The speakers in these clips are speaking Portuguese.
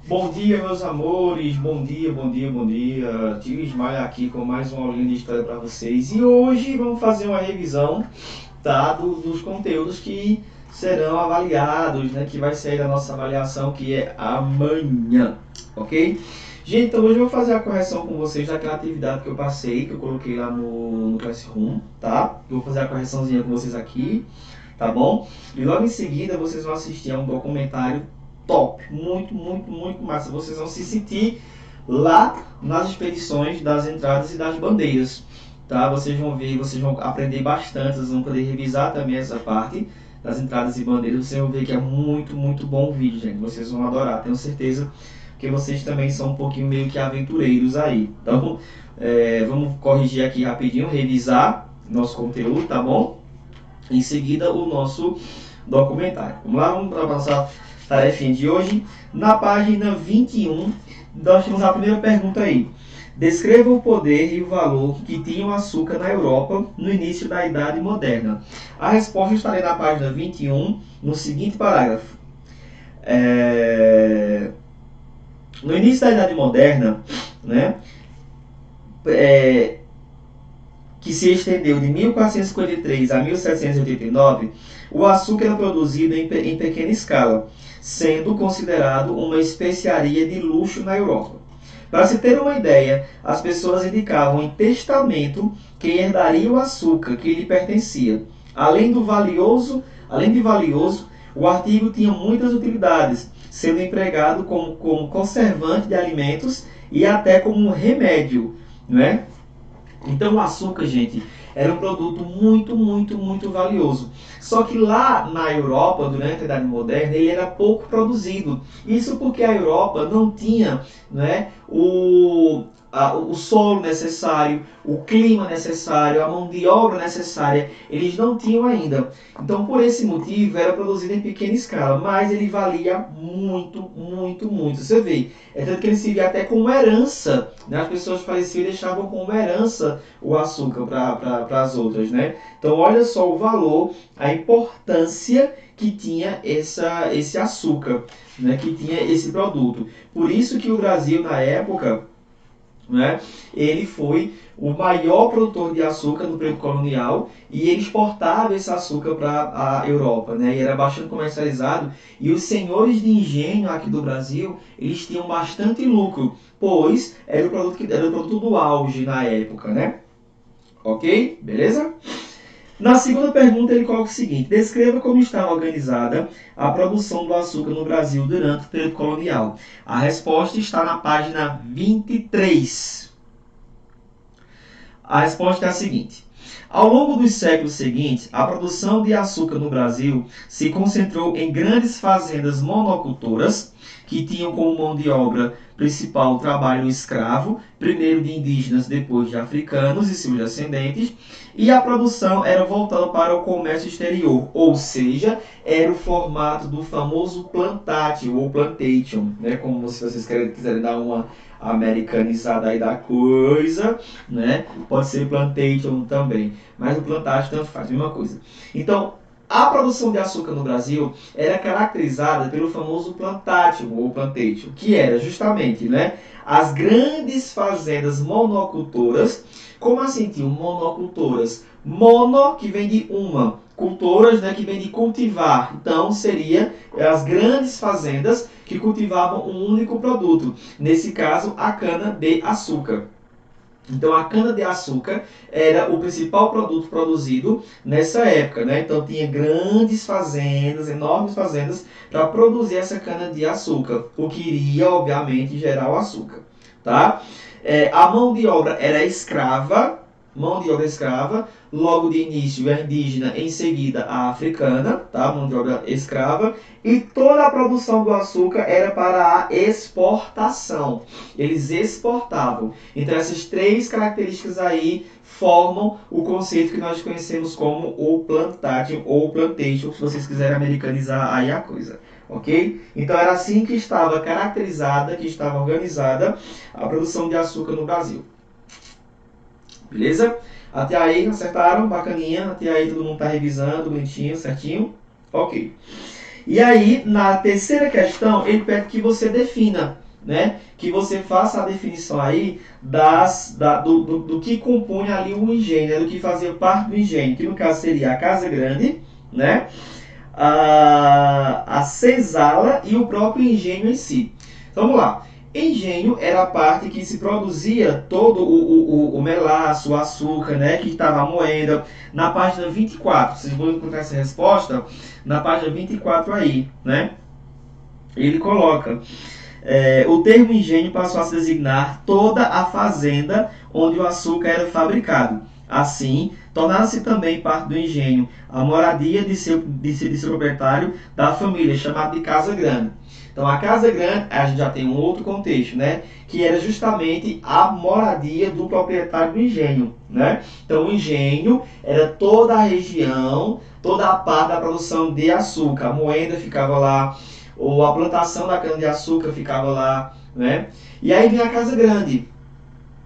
Bom dia, meus amores. Bom dia, bom dia, bom dia. Tio Ismael aqui com mais uma aulinha de história para vocês. E hoje vamos fazer uma revisão, tá, dos conteúdos que serão avaliados, né? Que vai sair da nossa avaliação, que é amanhã, ok? Gente, então hoje eu vou fazer a correção com vocês daquela atividade que eu passei, que eu coloquei lá no Classroom, tá? Eu vou fazer a correçãozinha com vocês aqui, tá bom? E logo em seguida vocês vão assistir a um documentário top, muito, muito, muito massa. Vocês vão se sentir lá nas expedições das entradas e das bandeiras, tá? Vocês vão ver, vocês vão aprender bastante, vocês vão poder revisar também essa parte das entradas e bandeiras. Vocês vão ver que é muito, muito bom o vídeo, gente. Vocês vão adorar, tenho certeza que vocês também são um pouquinho meio que aventureiros aí. Então, vamos corrigir aqui rapidinho, revisar nosso conteúdo, tá bom? Em seguida, o nosso documentário. Vamos lá, vamos para a nossa tarefinha de hoje. Na página 21, nós temos a primeira pergunta aí. Descreva o poder e o valor que tinha o açúcar na Europa no início da Idade Moderna. A resposta está ali na página 21, no seguinte parágrafo. No início da Idade Moderna, né, que se estendeu de 1453 a 1789, o açúcar era produzido em pequena escala, sendo considerado uma especiaria de luxo na Europa. Para se ter uma ideia, as pessoas indicavam em testamento quem herdaria o açúcar que lhe pertencia. Além de valioso, o artigo tinha muitas utilidades, sendo empregado como conservante de alimentos e até como remédio, né? Então o açúcar, gente, era um produto muito, muito, muito valioso. Só que lá na Europa, durante a Idade Moderna, ele era pouco produzido. Isso porque a Europa não tinha, né, o solo necessário, o clima necessário, a mão de obra necessária, eles não tinham ainda. Então, por esse motivo, era produzido em pequena escala, mas ele valia muito, muito, muito. Você vê, é tanto que ele servia até como herança, né? As pessoas faleciam e deixavam como herança o açúcar para as outras, né? Então, olha só o valor, a importância que tinha esse açúcar, né? Que tinha esse produto. Por isso que o Brasil, na época, né, ele foi o maior produtor de açúcar no período colonial e ele exportava esse açúcar para a Europa, né, e era bastante comercializado, e os senhores de engenho aqui do Brasil, eles tinham bastante lucro, pois era o produto do auge na época, né? Ok? Beleza? Na segunda pergunta, ele coloca o seguinte: descreva como estava organizada a produção do açúcar no Brasil durante o período colonial. A resposta está na página 23. A resposta é a seguinte: ao longo dos séculos seguintes, a produção de açúcar no Brasil se concentrou em grandes fazendas monocultoras, que tinham como mão de obra principal o trabalho escravo, primeiro de indígenas, depois de africanos e seus descendentes, e a produção era voltada para o comércio exterior, ou seja, era o formato do famoso plantation ou plantation, né? Como se vocês quiserem dar uma americanizada aí da coisa, né? Pode ser plantation também, mas o plantation tanto faz, mesma coisa. Então, a produção de açúcar no Brasil era caracterizada pelo famoso plantation ou plantation, que era justamente, né, as grandes fazendas monocultoras. Como assim, tio? Monocultoras. Mono, que vem de uma. Culturas, né, que vem de cultivar. Então, seria as grandes fazendas que cultivavam um único produto. Nesse caso, a cana-de-açúcar. Então, a cana-de-açúcar era o principal produto produzido nessa época, né? Então, tinha grandes fazendas, enormes fazendas, para produzir essa cana-de-açúcar, o que iria, obviamente, gerar o açúcar, tá? A mão de obra era escrava, logo de início a indígena, em seguida a africana, tá? Mão de obra escrava, e toda a produção do açúcar era para a exportação. Eles exportavam. Então essas três características aí formam o conceito que nós conhecemos como o plantation ou plantation, se vocês quiserem americanizar aí a coisa. Ok? Então era assim que estava caracterizada, que estava organizada a produção de açúcar no Brasil. Beleza? Até aí, acertaram? Bacaninha. Até aí todo mundo está revisando, bonitinho, certinho? Ok. E aí, na terceira questão, ele pede que você defina, né? Que você faça a definição aí do que compõe ali o engenho, né? Do que fazia parte do engenho, que no caso seria a casa grande, né? A senzala e o próprio engenho em si. Então, vamos lá. Engenho era a parte que se produzia todo o melaço, o açúcar, né, que estava a moeda. Na página 24, vocês vão encontrar essa resposta na página 24 aí, né? Ele coloca, o termo engenho passou a se designar toda a fazenda onde o açúcar era fabricado. Assim, tornava-se também parte do engenho a moradia de seu proprietário da família, chamada de casa grande. Então, a casa grande, a gente já tem um outro contexto, né? Que era justamente a moradia do proprietário do engenho, né? Então, o engenho era toda a região, toda a parte da produção de açúcar. A moenda ficava lá, ou a plantação da cana-de-açúcar ficava lá, né? E aí vem a casa grande.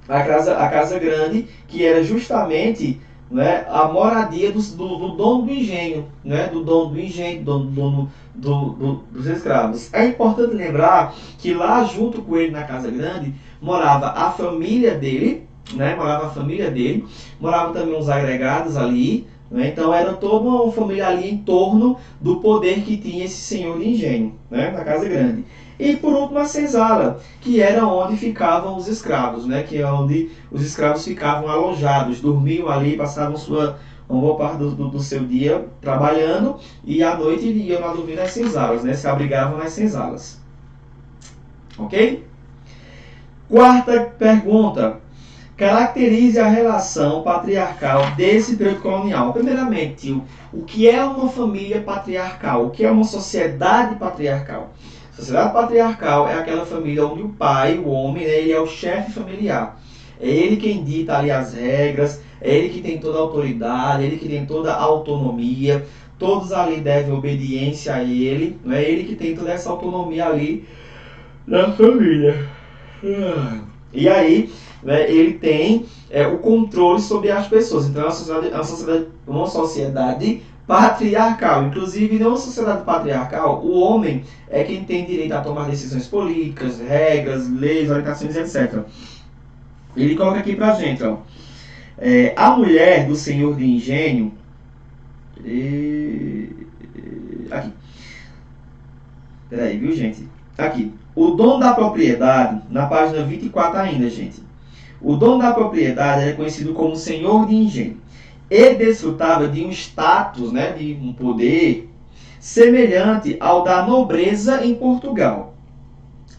A casa grande, que era justamente, né, a moradia do dono do engenho, né, do dono do engenho, dos escravos. É importante lembrar que lá junto com ele na casa grande morava a família dele, né, moravam também os agregados ali, né, então era toda uma família ali em torno do poder que tinha esse senhor de engenho, né, na casa grande. E por último a senzala, que era onde ficavam os escravos, né? Que é onde os escravos ficavam alojados, dormiam ali, passavam uma boa parte do seu dia trabalhando e à noite iam lá dormir nas senzalas, né? Se abrigavam nas senzalas. Ok? Quarta pergunta. Caracterize a relação patriarcal desse período colonial. Primeiramente, o que é uma família patriarcal? O que é uma sociedade patriarcal? Sociedade patriarcal é aquela família onde o pai, o homem, né, ele é o chefe familiar. É ele quem dita ali as regras, é ele que tem toda a autoridade, é ele que tem toda a autonomia, todos ali devem obediência a ele, não é ele que tem toda essa autonomia ali na família. E aí, né, ele tem o controle sobre as pessoas. Então é uma sociedade patriarcal. Inclusive, numa sociedade patriarcal, o homem é quem tem direito a tomar decisões políticas, regras, leis, orientações, etc. Ele coloca aqui pra gente, ó. A mulher do senhor de engenho... Aqui. Peraí, viu, gente? Aqui. O dono da propriedade, na página 24 ainda, gente. O dono da propriedade era conhecido como senhor de engenho. Ele desfrutava de um status, né, de um poder semelhante ao da nobreza em Portugal.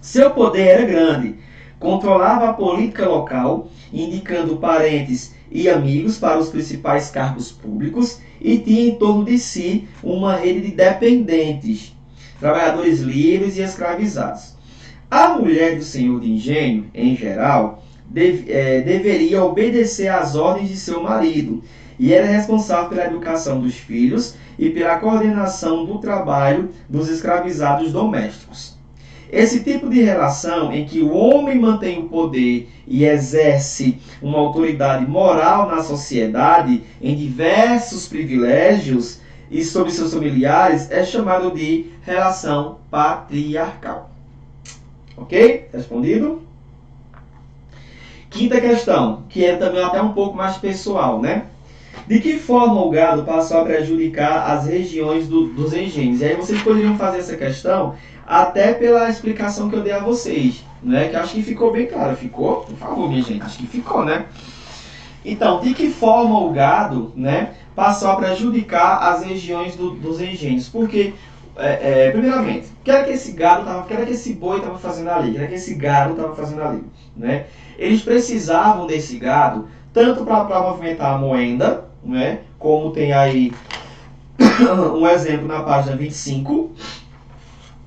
Seu poder era grande, controlava a política local, indicando parentes e amigos para os principais cargos públicos e tinha em torno de si uma rede de dependentes, trabalhadores livres e escravizados. A mulher do senhor de engenho, em geral, deveria obedecer às ordens de seu marido e era responsável pela educação dos filhos e pela coordenação do trabalho dos escravizados domésticos. Esse tipo de relação em que o homem mantém o poder e exerce uma autoridade moral na sociedade em diversos privilégios e sobre seus familiares é chamado de relação patriarcal. Ok? Respondido? Quinta questão, que é também até um pouco mais pessoal, né? De que forma o gado passou a prejudicar as regiões dos engenhos? E aí vocês poderiam fazer essa questão até pela explicação que eu dei a vocês, né? Que acho que ficou bem claro. Ficou? Por favor, minha gente. Acho que ficou, né? Então, de que forma o gado, né, passou a prejudicar as regiões dos engenhos? Porque, primeiramente, o que era que esse boi estava fazendo ali? O que era que esse gado estava fazendo ali? Né? Eles precisavam desse gado tanto para movimentar a moenda, né, como tem aí um exemplo na página 25.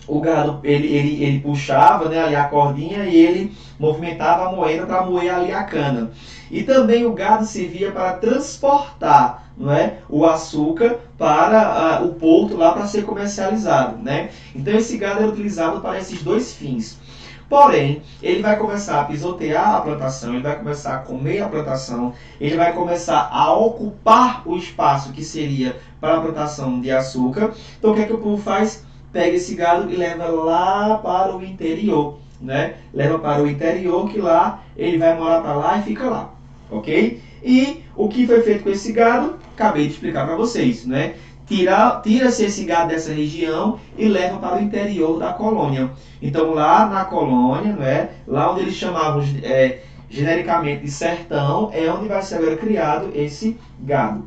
O gado, ele puxava, né, ali a cordinha e ele movimentava a moeda para moer ali a cana. E também o gado servia para transportar, não é, o açúcar para o porto lá para ser comercializado, né? Então esse gado é utilizado para esses dois fins. Porém, ele vai começar a pisotear a plantação, ele vai começar a comer a plantação, ele vai começar a ocupar o espaço que seria para a plantação de açúcar. Então o que é que o povo faz? pega esse gado e leva lá para o interior, né? Leva para o interior, que lá ele vai morar para lá e fica lá, ok? E o que foi feito com esse gado? Acabei de explicar para vocês, né? Tira-se esse gado dessa região e leva para o interior da colônia. Então lá na colônia, né? Lá onde eles chamavam genericamente de sertão, é onde vai ser agora criado esse gado,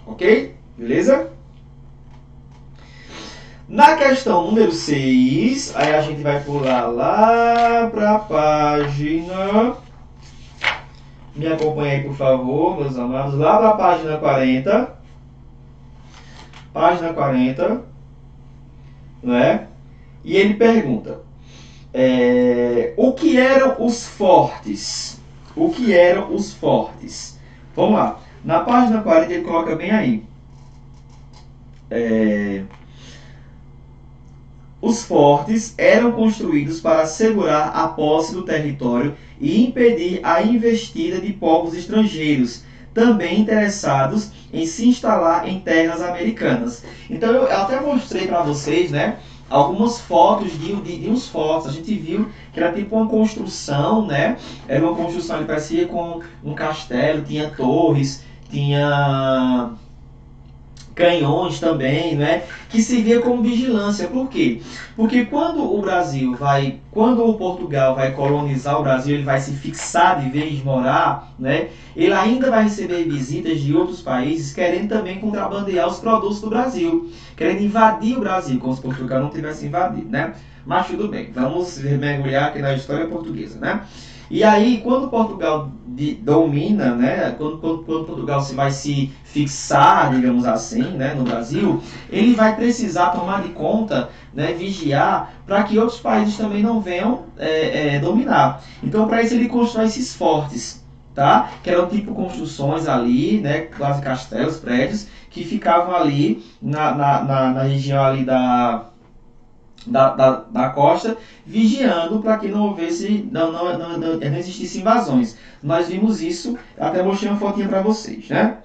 ok? Beleza? Na questão número 6, aí a gente vai pular lá para a página... Me acompanhe aí, por favor, meus amados. Lá para a página 40. Página 40. Né? E ele pergunta... o que eram os fortes? O que eram os fortes? Vamos lá. Na página 40 ele coloca bem aí. Os fortes eram construídos para assegurar a posse do território e impedir a investida de povos estrangeiros, também interessados em se instalar em terras americanas. Então eu até mostrei para vocês, né, algumas fotos de uns fortes. A gente viu que era tipo uma construção, né? Era uma construção que parecia com um castelo, tinha torres, tinha canhões também, né? Que servia como vigilância. Por quê? Porque quando o Portugal vai colonizar o Brasil, ele vai se fixar de vez, morar, né? Ele ainda vai receber visitas de outros países querendo também contrabandear os produtos do Brasil, querendo invadir o Brasil, como se Portugal não tivesse invadido, né? Mas tudo bem, vamos mergulhar aqui na história portuguesa, né? E aí, quando Portugal domina, né, quando Portugal vai se fixar, digamos assim, né, no Brasil, ele vai precisar tomar de conta, né, vigiar, para que outros países também não venham dominar. Então, para isso, ele constrói esses fortes, tá? Que eram tipo construções ali, né, quase castelos, prédios, que ficavam ali na região ali da costa, vigiando para que não houvesse, não existisse invasões. Nós vimos isso, até mostrei uma fotinha para vocês, né?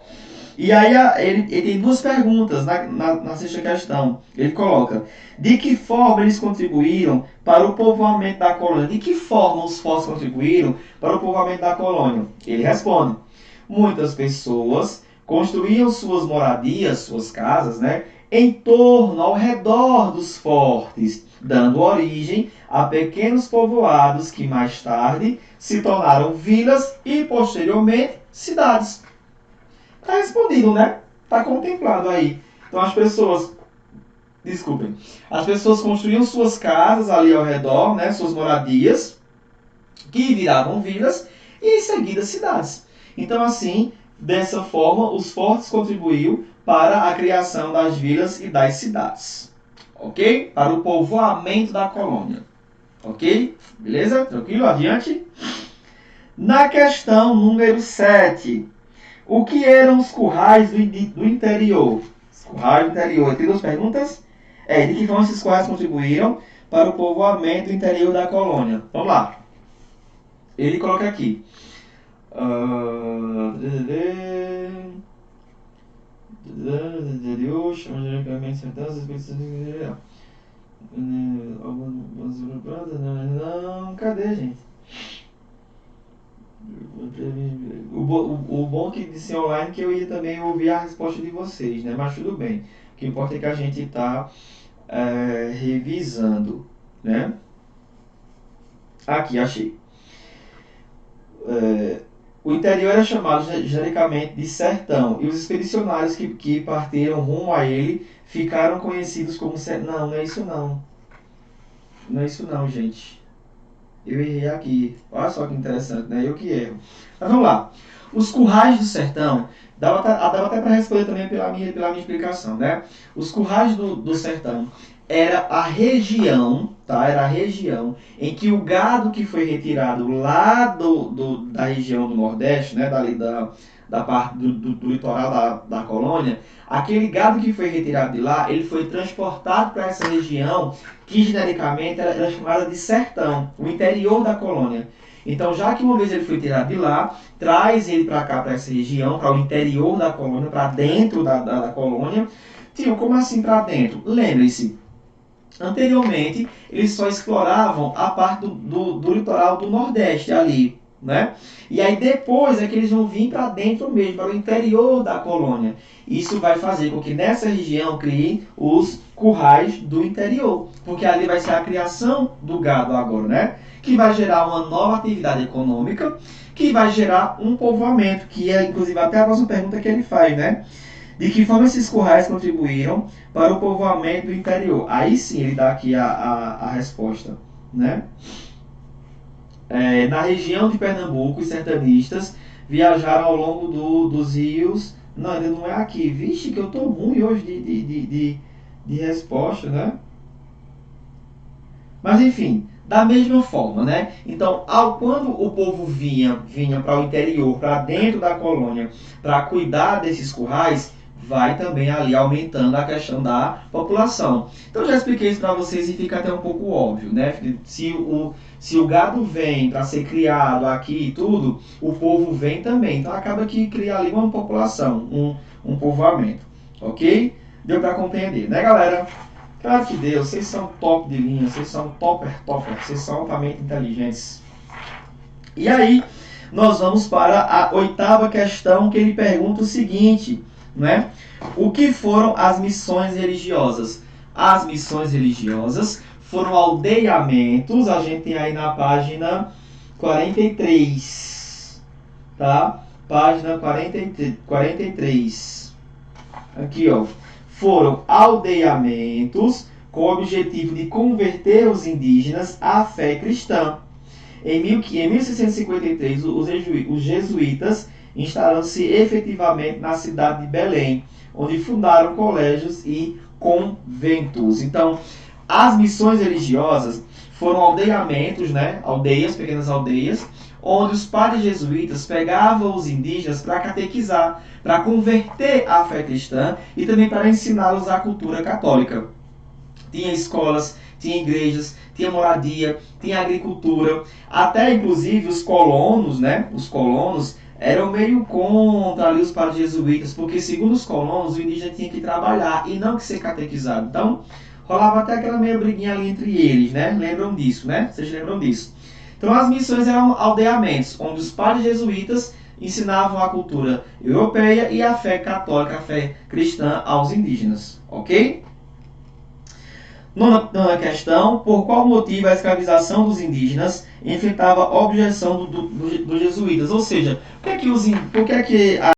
E aí ele tem duas perguntas na sexta questão. Ele coloca: de que forma eles contribuíram para o povoamento da colônia? De que forma os fortes contribuíram para o povoamento da colônia? Ele responde: muitas pessoas construíam suas moradias, suas casas, né, em torno, ao redor dos fortes, dando origem a pequenos povoados que mais tarde se tornaram vilas e, posteriormente, cidades. Está respondido, né? Está contemplado aí. Então as pessoas construíam suas casas ali ao redor, né, suas moradias, que viravam vilas e, em seguida, cidades. Então, assim, dessa forma, os fortes contribuíram para a criação das vilas e das cidades, ok? Para o povoamento da colônia, ok? Beleza? Tranquilo? Adiante. Na questão número 7, o que eram os currais do interior? Os currais do interior. Tem duas perguntas? De que forma esses currais contribuíram para o povoamento do interior da colônia? Vamos lá. Ele coloca aqui. Não, cadê, gente? O bom que disse online é que eu ia também ouvir a resposta de vocês, né? Mas tudo bem. O que importa é que a gente está revisando, né? Aqui, achei. O interior era chamado genericamente de sertão, e os expedicionários que partiram rumo a ele ficaram conhecidos como sertão. Não é isso não. Não é isso não, gente. Eu errei aqui. Olha só que interessante, né? Eu que erro. Mas vamos lá. Os currais do sertão, dava até para responder também pela minha explicação, né? Os currais do sertão era a região, tá? Era a região em que o gado que foi retirado lá da região do Nordeste, né? Dali da parte do litoral da colônia, aquele gado que foi retirado de lá, ele foi transportado para essa região que genericamente era chamada de sertão, o interior da colônia. Então, já que uma vez ele foi tirado de lá, traz ele para cá, para essa região, para o interior da colônia, para dentro da colônia. Tio, como assim para dentro? Lembre-se, Anteriormente, eles só exploravam a parte do litoral do Nordeste ali, né? E aí depois é que eles vão vir para dentro mesmo, para o interior da colônia. Isso vai fazer com que nessa região criem os currais do interior, porque ali vai ser a criação do gado agora, né? Que vai gerar uma nova atividade econômica, que vai gerar um povoamento, que é inclusive até a próxima pergunta que ele faz, né? De que forma esses currais contribuíram para o povoamento do interior? Aí sim ele dá aqui a resposta, né? Na região de Pernambuco, os sertanistas viajaram ao longo dos rios. Não, ainda não é aqui. Vixe, que eu tô ruim hoje de resposta, né? Mas enfim, da mesma forma, né? Então, quando o povo vinha para o interior, para dentro da colônia, para cuidar desses currais, vai também ali aumentando a questão da população. Então, já expliquei isso para vocês e fica até um pouco óbvio, né? Se o gado vem para ser criado aqui e tudo, o povo vem também. Então, acaba que cria ali uma população, um povoamento, ok? Deu para compreender, né, galera? Claro que deu, vocês são top de linha, vocês são topper, vocês são altamente inteligentes. E aí, nós vamos para a 8ª questão, que ele pergunta o seguinte, né? O que foram as missões religiosas? As missões religiosas foram aldeamentos, a gente tem aí na página 43, tá? Página 43. Aqui, ó. Foram aldeamentos com o objetivo de converter os indígenas à fé cristã. Em 1653, os jesuítas instalaram-se efetivamente na cidade de Belém, onde fundaram colégios e conventos. Então, as missões religiosas foram aldeamentos, né? Aldeias, pequenas aldeias, onde os padres jesuítas pegavam os indígenas para catequizar, para converter à fé cristã e também para ensiná-los a cultura católica. Tinha escolas, tinha igrejas, tinha moradia, tinha agricultura, até inclusive os colonos, né? Os colonos eram meio contra ali os padres jesuítas, porque segundo os colonos o indígena tinha que trabalhar e não que ser catequizado. Então, rolava até aquela meia briguinha ali entre eles, né? Lembram disso, né? Vocês lembram disso? Então, as missões eram aldeamentos, onde os padres jesuítas ensinavam a cultura europeia e a fé católica, a fé cristã aos indígenas, ok? Nona questão, por qual motivo a escravização dos indígenas enfrentava a objeção dos jesuítas? Ou seja, por que a